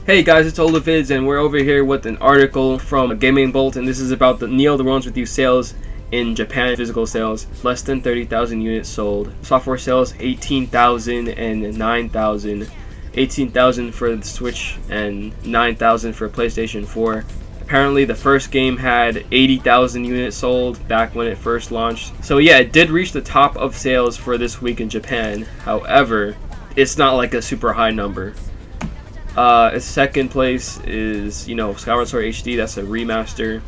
Hey guys, it's Oluvids, and we're over here with an article from Gaming Bolt, and this is about the Neo the Runs With You sales in Japan. Physical sales, less than 30,000 units sold. Software sales, 18,000 and 9,000. 18,000 for the Switch and 9,000 for PlayStation 4. Apparently the first game had 80,000 units sold back when it first launched. So yeah, it did reach the top of sales for this week in Japan. However, it's not like a super high number. Second place is, Skyward Sword HD. That's a remaster.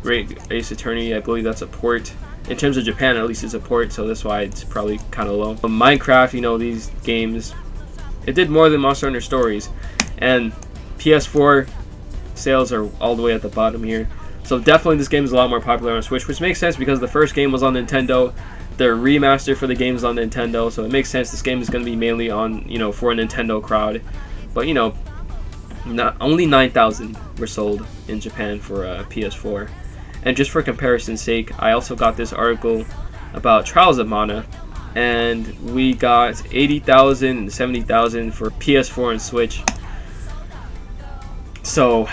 Great Ace Attorney, I believe that's a port. In terms of Japan, at least it's a port, so that's why it's probably kind of low. But Minecraft, these games, it did more than Monster Hunter Stories. And PS4 sales are all the way at the bottom here. So definitely this game is a lot more popular on Switch, which makes sense because the first game was on Nintendo. The remaster for the game is on Nintendo, so it makes sense this game is going to be mainly on, for a Nintendo crowd. But only 9,000 were sold in Japan for PS4. And just for comparison's sake, I also got this article about Trials of Mana, and we got 80,000 and 70,000 for PS4 and Switch. So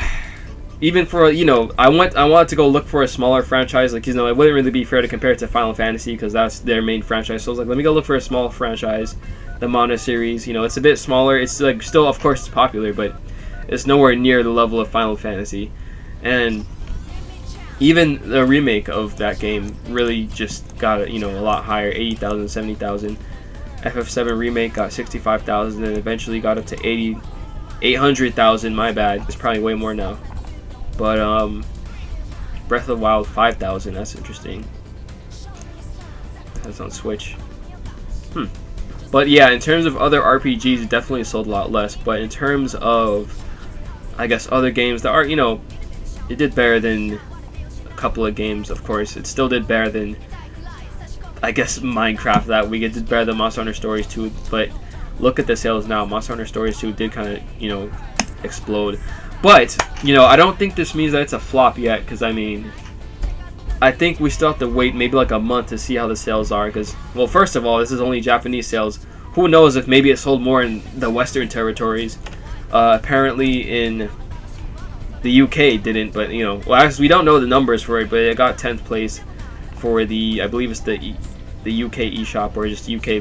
even for I wanted to go look for a smaller franchise, it wouldn't really be fair to compare it to Final Fantasy because that's their main franchise. So I was like, let me go look for a small franchise. The Mana series, it's a bit smaller. It's still, of course, it's popular, but it's nowhere near the level of Final Fantasy. And even the remake of that game really just got a lot higher, 80,000, 70,000. FF7 remake got 65,000, and eventually got up to 800,000. My bad, it's probably way more now. But Breath of the Wild 5,000. That's interesting. That's on Switch. But yeah, in terms of other RPGs, it definitely sold a lot less. But in terms of, I guess, other games that are, it did better than a couple of games, of course. It still did better than, I guess, Minecraft that week. It did better than Monster Hunter Stories 2. But look at the sales now. Monster Hunter Stories 2 did kind of, explode. But, I don't think this means that it's a flop yet. Because, I think we still have to wait maybe like a month to see how the sales are, because, well, first of all, this is only Japanese sales. Who knows if maybe it sold more in the Western territories. Apparently in the UK didn't, but well, actually we don't know the numbers for it, but it got 10th place for the, I believe it's the UK eShop, or just UK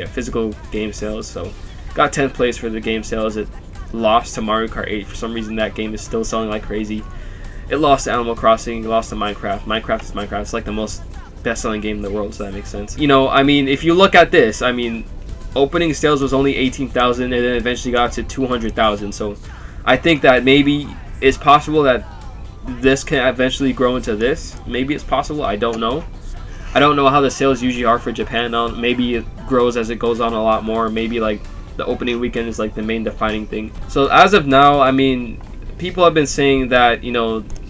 physical game sales. So got 10th place for the game sales. It lost to Mario Kart 8. For some reason that game is still selling like crazy. It lost to Animal Crossing, it lost to Minecraft. Minecraft is Minecraft. It's like the most best-selling game in the world, so that makes sense. If you look at this, opening sales was only 18,000, and then eventually got to 200,000. So I think that maybe it's possible that this can eventually grow into this. Maybe it's possible. I don't know. I don't know how the sales usually are for Japan. Maybe it grows as it goes on a lot more. Maybe like the opening weekend is like the main defining thing. So as of now, people have been saying that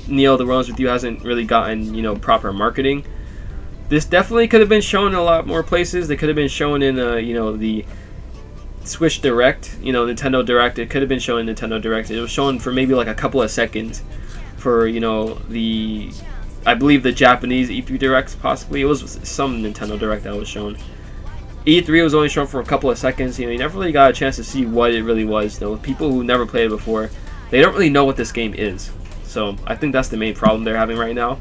Neo the Runs With You hasn't really gotten proper marketing. This definitely could have been shown in a lot more places. They could have been shown in the Switch Direct, Nintendo Direct. It could have been shown in Nintendo Direct. It was shown for maybe like a couple of seconds for I believe the Japanese E3 Directs, possibly. It was some Nintendo Direct that was shown. E3 was only shown for a couple of seconds. You never really got a chance to see what it really was. People who never played it before, they don't really know what this game is. So I think that's the main problem they're having right now.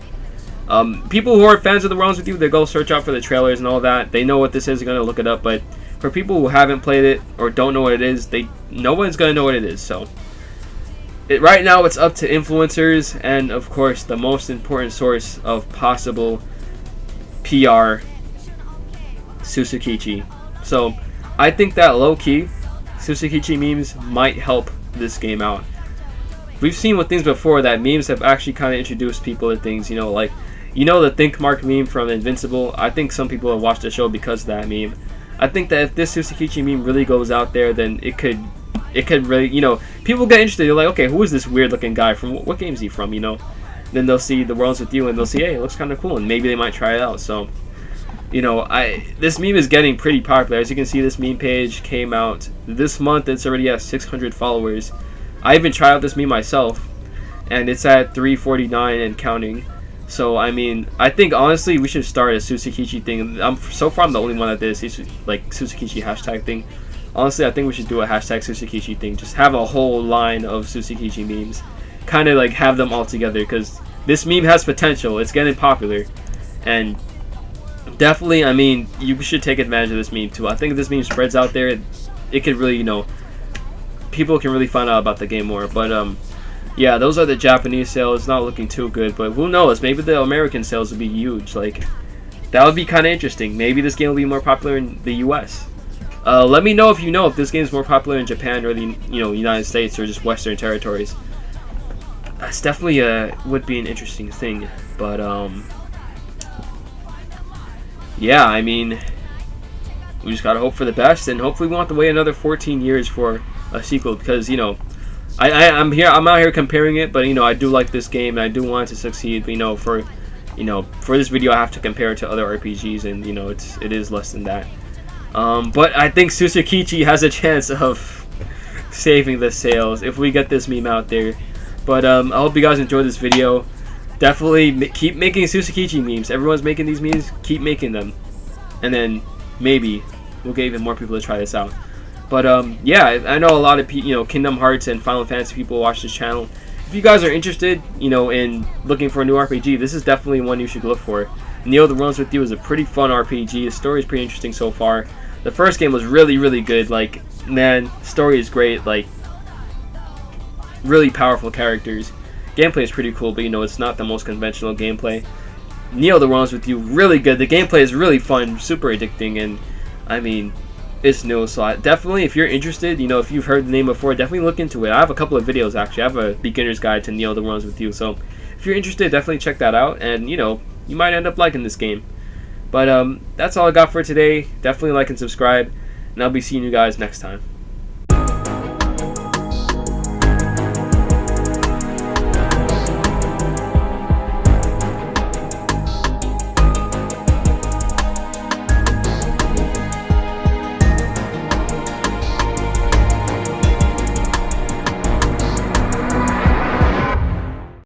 People who are fans of the Runs With You, they go search out for the trailers and all that. They know what this is, they're going to look it up. But for people who haven't played it or don't know what it is, no one's going to know what it is. So right now it's up to influencers and, of course, the most important source of possible PR, Susukichi. So I think that low-key, Susukichi memes might help this game out. We've seen with things before that memes have actually kind of introduced people to things, like, the Think Mark meme from Invincible. I think some people have watched the show because of that meme. I think that if this Susukichi meme really goes out there, then it could really, people get interested. They're like, okay, who is this weird looking guy from, what game is he from, Then they'll see The Runs With You and they'll see, hey, it looks kind of cool, and maybe they might try it out. So, this meme is getting pretty popular. As you can see, this meme page came out this month. It's already at 600 followers. I even tried out this meme myself, and it's at 349 and counting. So I mean, I think honestly we should start a Susakichi thing. So far I'm the only one that did this like Susakichi hashtag thing. Honestly, I think we should do a hashtag Susakichi thing. Just have a whole line of Susakichi memes, kind of like have them all together, because this meme has potential. It's getting popular, and definitely, I mean, you should take advantage of this meme too. I think if this meme spreads out there, it could really, people can really find out about the game more. But yeah, those are the Japanese sales. Not looking too good, but who knows? Maybe the American sales would be huge. Like, that would be kind of interesting. Maybe this game will be more popular in the U.S. Let me know if this game is more popular in Japan or the United States or just Western territories. That's definitely would be an interesting thing. But yeah, I mean, we just gotta hope for the best, and hopefully we won't have to wait another 14 years for a sequel, because I'm out here comparing it, but I do like this game and I do want it to succeed. But for this video I have to compare it to other RPGs, and it is less than that. But I think Susakichi has a chance of saving the sales if we get this meme out there. But I hope you guys enjoyed this video. Definitely keep making Susakichi memes. Everyone's making these memes. Keep making them, and then maybe we'll get even more people to try this out. But yeah, I know a lot of Kingdom Hearts and Final Fantasy people watch this channel. If you guys are interested, in looking for a new RPG, this is definitely one you should look for. Neo: The Realms With You is a pretty fun RPG. The story is pretty interesting so far. The first game was really, really good. Like, man, story is great. Like, really powerful characters. Gameplay is pretty cool, but it's not the most conventional gameplay. Neo: The Realms With You, really good. The gameplay is really fun, super addicting, and I mean, it's new. So definitely, if you're interested, if you've heard the name before, definitely look into it. I have a couple of videos actually. I have a beginner's guide to Neo: The Realms With You. So if you're interested, definitely check that out, and you might end up liking this game. But that's all I got for today. Definitely like and subscribe, and I'll be seeing you guys next time.